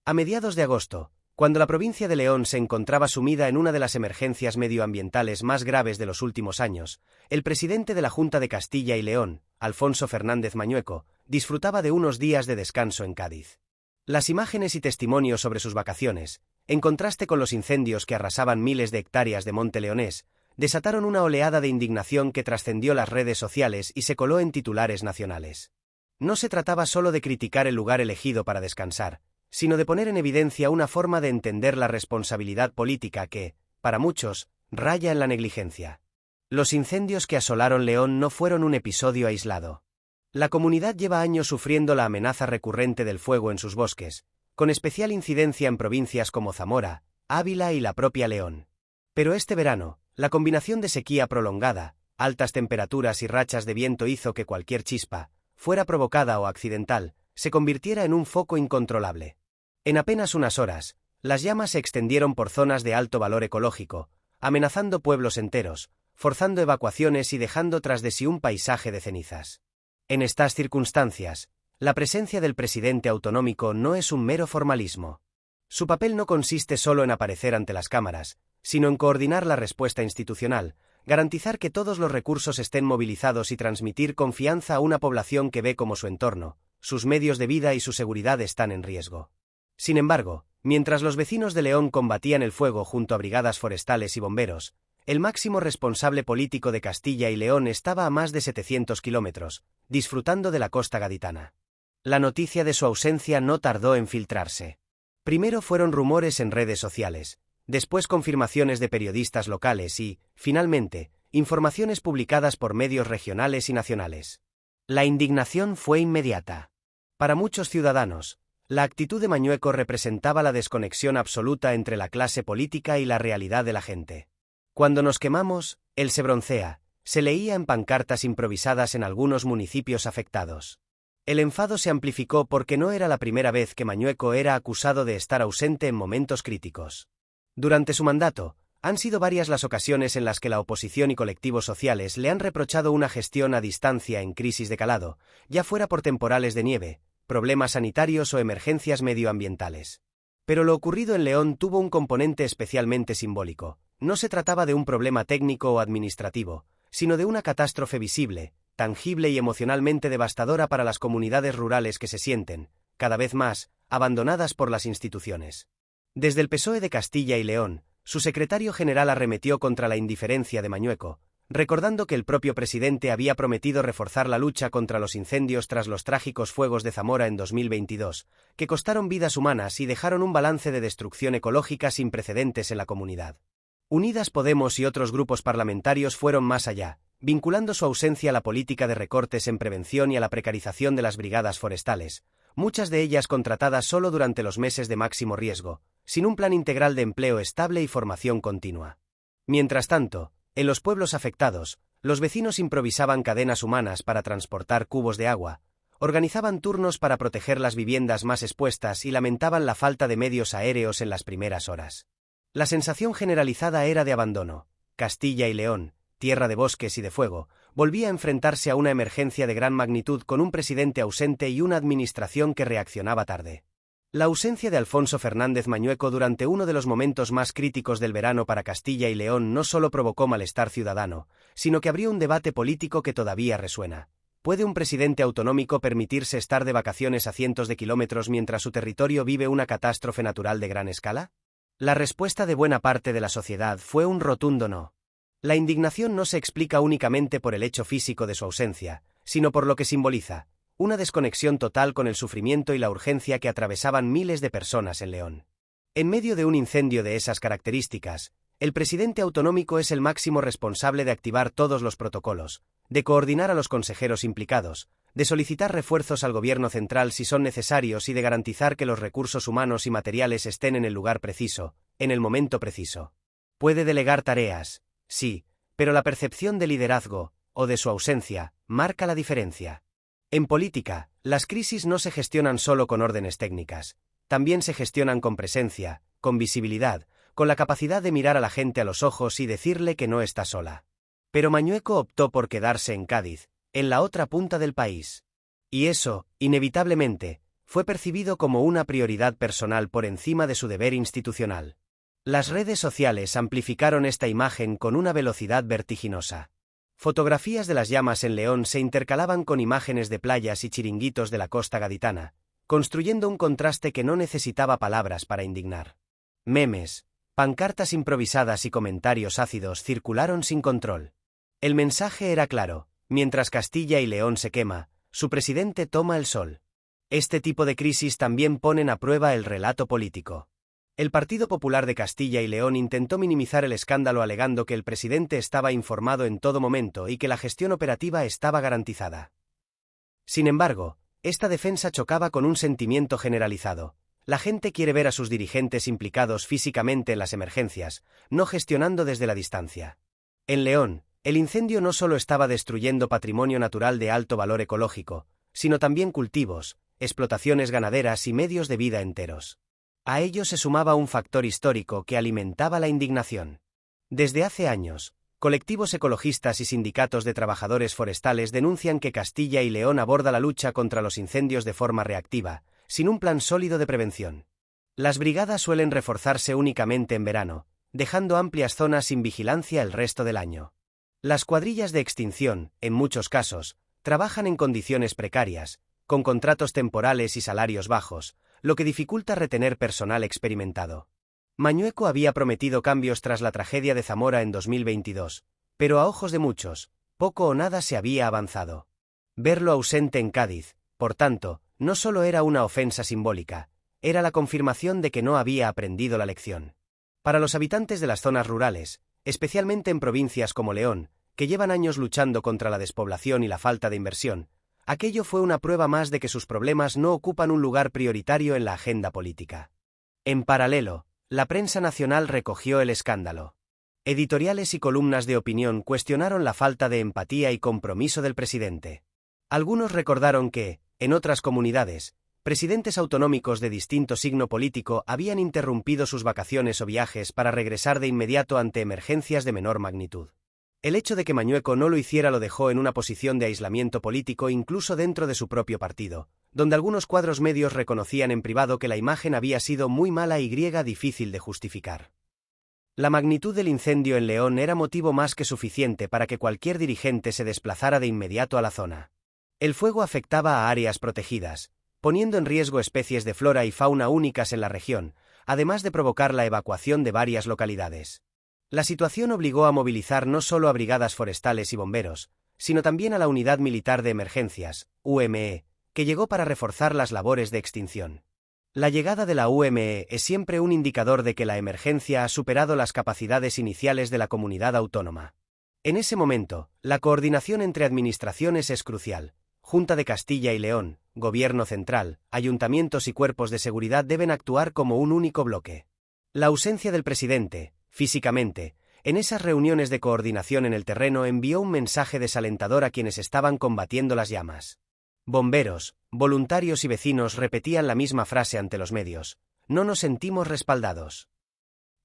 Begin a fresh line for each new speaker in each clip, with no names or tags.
A mediados de agosto, cuando la provincia de León se encontraba sumida en una de las emergencias medioambientales más graves de los últimos años, el presidente de la Junta de Castilla y León, Alfonso Fernández Mañueco, disfrutaba de unos días de descanso en Cádiz. Las imágenes y testimonios sobre sus vacaciones, en contraste con los incendios que arrasaban miles de hectáreas de monte leonés, desataron una oleada de indignación que trascendió las redes sociales y se coló en titulares nacionales. No se trataba solo de criticar el lugar elegido para descansar, sino de poner en evidencia una forma de entender la responsabilidad política que, para muchos, raya en la negligencia. Los incendios que asolaron León no fueron un episodio aislado. La comunidad lleva años sufriendo la amenaza recurrente del fuego en sus bosques, con especial incidencia en provincias como Zamora, Ávila y la propia León. Pero este verano, la combinación de sequía prolongada, altas temperaturas y rachas de viento hizo que cualquier chispa, fuera provocada o accidental, se convirtiera en un foco incontrolable. En apenas unas horas, las llamas se extendieron por zonas de alto valor ecológico, amenazando pueblos enteros, forzando evacuaciones y dejando tras de sí un paisaje de cenizas. En estas circunstancias, la presencia del presidente autonómico no es un mero formalismo. Su papel no consiste solo en aparecer ante las cámaras, sino en coordinar la respuesta institucional, garantizar que todos los recursos estén movilizados y transmitir confianza a una población que ve como su entorno, sus medios de vida y su seguridad están en riesgo. Sin embargo, mientras los vecinos de León combatían el fuego junto a brigadas forestales y bomberos, el máximo responsable político de Castilla y León estaba a más de 700 kilómetros, disfrutando de la costa gaditana. La noticia de su ausencia no tardó en filtrarse. Primero fueron rumores en redes sociales, después confirmaciones de periodistas locales y, finalmente, informaciones publicadas por medios regionales y nacionales. La indignación fue inmediata. Para muchos ciudadanos, la actitud de Mañueco representaba la desconexión absoluta entre la clase política y la realidad de la gente. Cuando nos quemamos, él se broncea, se leía en pancartas improvisadas en algunos municipios afectados. El enfado se amplificó porque no era la primera vez que Mañueco era acusado de estar ausente en momentos críticos. Durante su mandato, han sido varias las ocasiones en las que la oposición y colectivos sociales le han reprochado una gestión a distancia en crisis de calado, ya fuera por temporales de nieve, problemas sanitarios o emergencias medioambientales. Pero lo ocurrido en León tuvo un componente especialmente simbólico. No se trataba de un problema técnico o administrativo, sino de una catástrofe visible, tangible y emocionalmente devastadora para las comunidades rurales que se sienten, cada vez más, abandonadas por las instituciones. Desde el PSOE de Castilla y León, su secretario general arremetió contra la indiferencia de Mañueco, recordando que el propio presidente había prometido reforzar la lucha contra los incendios tras los trágicos fuegos de Zamora en 2022, que costaron vidas humanas y dejaron un balance de destrucción ecológica sin precedentes en la comunidad. Unidas Podemos y otros grupos parlamentarios fueron más allá, vinculando su ausencia a la política de recortes en prevención y a la precarización de las brigadas forestales, muchas de ellas contratadas solo durante los meses de máximo riesgo, sin un plan integral de empleo estable y formación continua. Mientras tanto, en los pueblos afectados, los vecinos improvisaban cadenas humanas para transportar cubos de agua, organizaban turnos para proteger las viviendas más expuestas y lamentaban la falta de medios aéreos en las primeras horas. La sensación generalizada era de abandono. Castilla y León, tierra de bosques y de fuego, volvía a enfrentarse a una emergencia de gran magnitud con un presidente ausente y una administración que reaccionaba tarde. La ausencia de Alfonso Fernández Mañueco durante uno de los momentos más críticos del verano para Castilla y León no solo provocó malestar ciudadano, sino que abrió un debate político que todavía resuena. ¿Puede un presidente autonómico permitirse estar de vacaciones a cientos de kilómetros mientras su territorio vive una catástrofe natural de gran escala? La respuesta de buena parte de la sociedad fue un rotundo no. La indignación no se explica únicamente por el hecho físico de su ausencia, sino por lo que simboliza, una desconexión total con el sufrimiento y la urgencia que atravesaban miles de personas en León. En medio de un incendio de esas características, el presidente autonómico es el máximo responsable de activar todos los protocolos, de coordinar a los consejeros implicados, de solicitar refuerzos al gobierno central si son necesarios y de garantizar que los recursos humanos y materiales estén en el lugar preciso, en el momento preciso. Puede delegar tareas, sí, pero la percepción de liderazgo, o de su ausencia, marca la diferencia. En política, las crisis no se gestionan solo con órdenes técnicas, también se gestionan con presencia, con visibilidad, con la capacidad de mirar a la gente a los ojos y decirle que no está sola. Pero Mañueco optó por quedarse en Cádiz, en la otra punta del país. Y eso, inevitablemente, fue percibido como una prioridad personal por encima de su deber institucional. Las redes sociales amplificaron esta imagen con una velocidad vertiginosa. Fotografías de las llamas en León se intercalaban con imágenes de playas y chiringuitos de la costa gaditana, construyendo un contraste que no necesitaba palabras para indignar. Memes, pancartas improvisadas y comentarios ácidos circularon sin control. El mensaje era claro: mientras Castilla y León se quema, su presidente toma el sol. Este tipo de crisis también ponen a prueba el relato político. El Partido Popular de Castilla y León intentó minimizar el escándalo alegando que el presidente estaba informado en todo momento y que la gestión operativa estaba garantizada. Sin embargo, esta defensa chocaba con un sentimiento generalizado. La gente quiere ver a sus dirigentes implicados físicamente en las emergencias, no gestionando desde la distancia. En León, el incendio no solo estaba destruyendo patrimonio natural de alto valor ecológico, sino también cultivos, explotaciones ganaderas y medios de vida enteros. A ello se sumaba un factor histórico que alimentaba la indignación. Desde hace años, colectivos ecologistas y sindicatos de trabajadores forestales denuncian que Castilla y León aborda la lucha contra los incendios de forma reactiva, sin un plan sólido de prevención. Las brigadas suelen reforzarse únicamente en verano, dejando amplias zonas sin vigilancia el resto del año. Las cuadrillas de extinción, en muchos casos, trabajan en condiciones precarias, con contratos temporales y salarios bajos, lo que dificulta retener personal experimentado. Mañueco había prometido cambios tras la tragedia de Zamora en 2022, pero a ojos de muchos, poco o nada se había avanzado. Verlo ausente en Cádiz, por tanto, no solo era una ofensa simbólica, era la confirmación de que no había aprendido la lección. Para los habitantes de las zonas rurales, especialmente en provincias como León, que llevan años luchando contra la despoblación y la falta de inversión, aquello fue una prueba más de que sus problemas no ocupan un lugar prioritario en la agenda política. En paralelo, la prensa nacional recogió el escándalo. Editoriales y columnas de opinión cuestionaron la falta de empatía y compromiso del presidente. Algunos recordaron que, en otras comunidades, presidentes autonómicos de distinto signo político habían interrumpido sus vacaciones o viajes para regresar de inmediato ante emergencias de menor magnitud. El hecho de que Mañueco no lo hiciera lo dejó en una posición de aislamiento político incluso dentro de su propio partido, donde algunos cuadros medios reconocían en privado que la imagen había sido muy mala y difícil de justificar. La magnitud del incendio en León era motivo más que suficiente para que cualquier dirigente se desplazara de inmediato a la zona. El fuego afectaba a áreas protegidas, poniendo en riesgo especies de flora y fauna únicas en la región, además de provocar la evacuación de varias localidades. La situación obligó a movilizar no solo a brigadas forestales y bomberos, sino también a la Unidad Militar de Emergencias, UME, que llegó para reforzar las labores de extinción. La llegada de la UME es siempre un indicador de que la emergencia ha superado las capacidades iniciales de la comunidad autónoma. En ese momento, la coordinación entre administraciones es crucial. Junta de Castilla y León, Gobierno Central, ayuntamientos y cuerpos de seguridad deben actuar como un único bloque. La ausencia del presidente, físicamente, en esas reuniones de coordinación en el terreno envió un mensaje desalentador a quienes estaban combatiendo las llamas. Bomberos, voluntarios y vecinos repetían la misma frase ante los medios: no nos sentimos respaldados.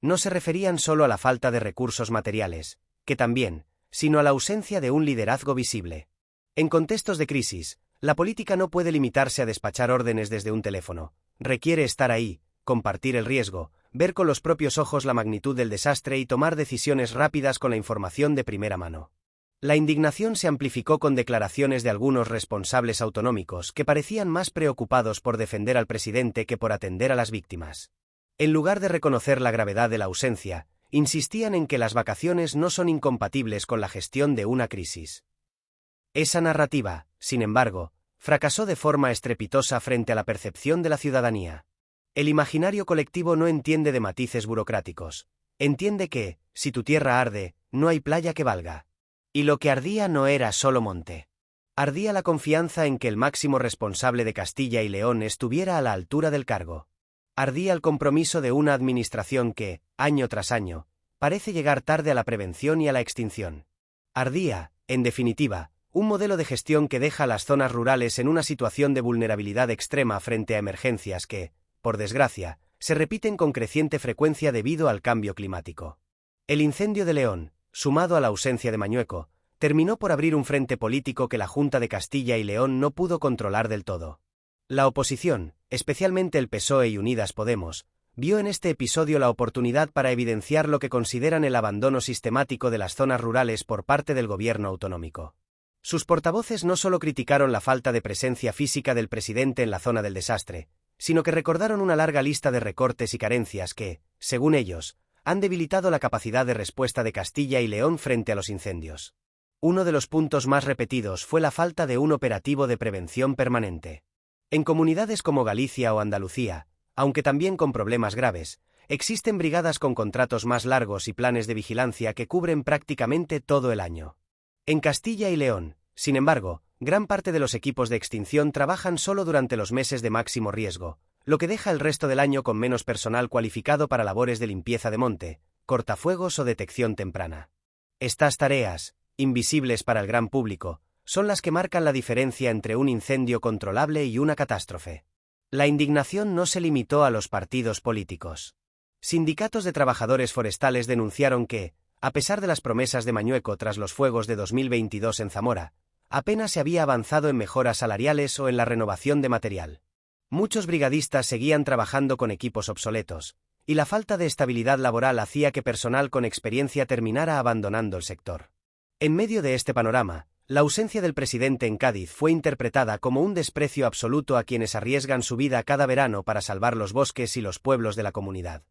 No se referían solo a la falta de recursos materiales, que también, sino a la ausencia de un liderazgo visible. En contextos de crisis, la política no puede limitarse a despachar órdenes desde un teléfono, requiere estar ahí, compartir el riesgo, ver con los propios ojos la magnitud del desastre y tomar decisiones rápidas con la información de primera mano. La indignación se amplificó con declaraciones de algunos responsables autonómicos que parecían más preocupados por defender al presidente que por atender a las víctimas. En lugar de reconocer la gravedad de la ausencia, insistían en que las vacaciones no son incompatibles con la gestión de una crisis. Esa narrativa, sin embargo, fracasó de forma estrepitosa frente a la percepción de la ciudadanía. El imaginario colectivo no entiende de matices burocráticos. Entiende que, si tu tierra arde, no hay playa que valga. Y lo que ardía no era solo monte. Ardía la confianza en que el máximo responsable de Castilla y León estuviera a la altura del cargo. Ardía el compromiso de una administración que, año tras año, parece llegar tarde a la prevención y a la extinción. Ardía, en definitiva, un modelo de gestión que deja a las zonas rurales en una situación de vulnerabilidad extrema frente a emergencias que, por desgracia, se repiten con creciente frecuencia debido al cambio climático. El incendio de León, sumado a la ausencia de Mañueco, terminó por abrir un frente político que la Junta de Castilla y León no pudo controlar del todo. La oposición, especialmente el PSOE y Unidas Podemos, vio en este episodio la oportunidad para evidenciar lo que consideran el abandono sistemático de las zonas rurales por parte del gobierno autonómico. Sus portavoces no solo criticaron la falta de presencia física del presidente en la zona del desastre, sino que recordaron una larga lista de recortes y carencias que, según ellos, han debilitado la capacidad de respuesta de Castilla y León frente a los incendios. Uno de los puntos más repetidos fue la falta de un operativo de prevención permanente. En comunidades como Galicia o Andalucía, aunque también con problemas graves, existen brigadas con contratos más largos y planes de vigilancia que cubren prácticamente todo el año. En Castilla y León, sin embargo, gran parte de los equipos de extinción trabajan solo durante los meses de máximo riesgo, lo que deja el resto del año con menos personal cualificado para labores de limpieza de monte, cortafuegos o detección temprana. Estas tareas, invisibles para el gran público, son las que marcan la diferencia entre un incendio controlable y una catástrofe. La indignación no se limitó a los partidos políticos. Sindicatos de trabajadores forestales denunciaron que, a pesar de las promesas de Mañueco tras los fuegos de 2022 en Zamora, apenas se había avanzado en mejoras salariales o en la renovación de material. Muchos brigadistas seguían trabajando con equipos obsoletos, y la falta de estabilidad laboral hacía que personal con experiencia terminara abandonando el sector. En medio de este panorama, la ausencia del presidente en Cádiz fue interpretada como un desprecio absoluto a quienes arriesgan su vida cada verano para salvar los bosques y los pueblos de la comunidad.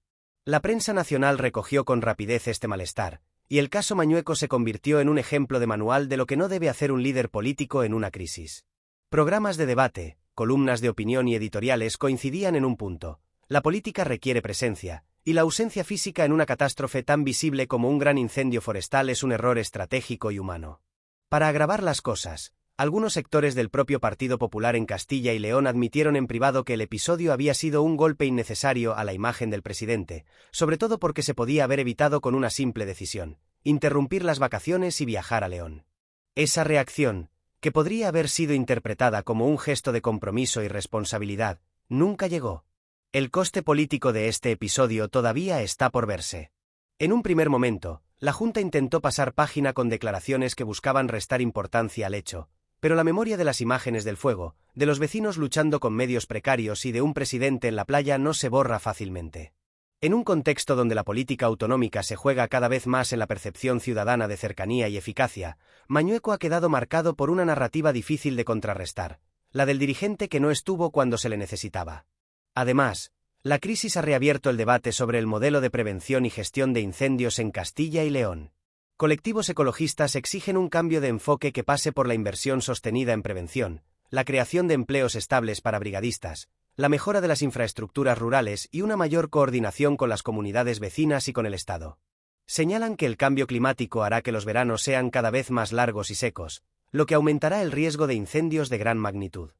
La prensa nacional recogió con rapidez este malestar, y el caso Mañueco se convirtió en un ejemplo de manual de lo que no debe hacer un líder político en una crisis. Programas de debate, columnas de opinión y editoriales coincidían en un punto: la política requiere presencia, y la ausencia física en una catástrofe tan visible como un gran incendio forestal es un error estratégico y humano. Para agravar las cosas, algunos sectores del propio Partido Popular en Castilla y León admitieron en privado que el episodio había sido un golpe innecesario a la imagen del presidente, sobre todo porque se podía haber evitado con una simple decisión: interrumpir las vacaciones y viajar a León. Esa reacción, que podría haber sido interpretada como un gesto de compromiso y responsabilidad, nunca llegó. El coste político de este episodio todavía está por verse. En un primer momento, la Junta intentó pasar página con declaraciones que buscaban restar importancia al hecho, pero la memoria de las imágenes del fuego, de los vecinos luchando con medios precarios y de un presidente en la playa no se borra fácilmente. En un contexto donde la política autonómica se juega cada vez más en la percepción ciudadana de cercanía y eficacia, Mañueco ha quedado marcado por una narrativa difícil de contrarrestar, la del dirigente que no estuvo cuando se le necesitaba. Además, la crisis ha reabierto el debate sobre el modelo de prevención y gestión de incendios en Castilla y León. Colectivos ecologistas exigen un cambio de enfoque que pase por la inversión sostenida en prevención, la creación de empleos estables para brigadistas, la mejora de las infraestructuras rurales y una mayor coordinación con las comunidades vecinas y con el Estado. Señalan que el cambio climático hará que los veranos sean cada vez más largos y secos, lo que aumentará el riesgo de incendios de gran magnitud.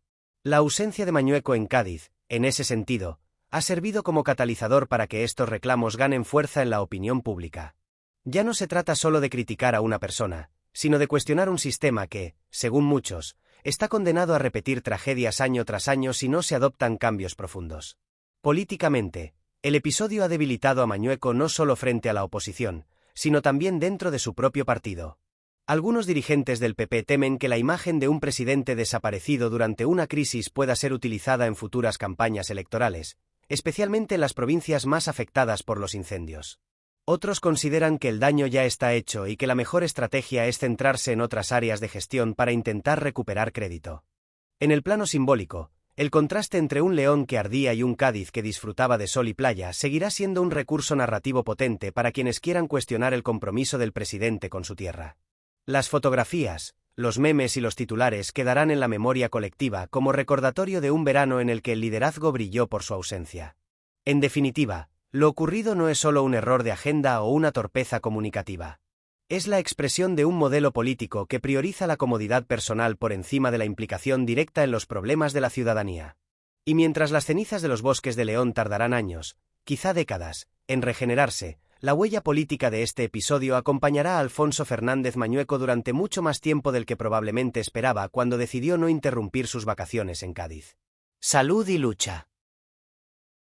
La ausencia de Mañueco en Cádiz, en ese sentido, ha servido como catalizador para que estos reclamos ganen fuerza en la opinión pública. Ya no se trata solo de criticar a una persona, sino de cuestionar un sistema que, según muchos, está condenado a repetir tragedias año tras año si no se adoptan cambios profundos. Políticamente, el episodio ha debilitado a Mañueco no solo frente a la oposición, sino también dentro de su propio partido. Algunos dirigentes del PP temen que la imagen de un presidente desaparecido durante una crisis pueda ser utilizada en futuras campañas electorales, especialmente en las provincias más afectadas por los incendios. Otros consideran que el daño ya está hecho y que la mejor estrategia es centrarse en otras áreas de gestión para intentar recuperar crédito. En el plano simbólico, el contraste entre un León que ardía y un Cádiz que disfrutaba de sol y playa seguirá siendo un recurso narrativo potente para quienes quieran cuestionar el compromiso del presidente con su tierra. Las fotografías, los memes y los titulares quedarán en la memoria colectiva como recordatorio de un verano en el que el liderazgo brilló por su ausencia. En definitiva, lo ocurrido no es solo un error de agenda o una torpeza comunicativa. Es la expresión de un modelo político que prioriza la comodidad personal por encima de la implicación directa en los problemas de la ciudadanía. Y mientras las cenizas de los bosques de León tardarán años, quizá décadas, en regenerarse, la huella política de este episodio acompañará a Alfonso Fernández Mañueco durante mucho más tiempo del que probablemente esperaba cuando decidió no interrumpir sus vacaciones en Cádiz. Salud y lucha.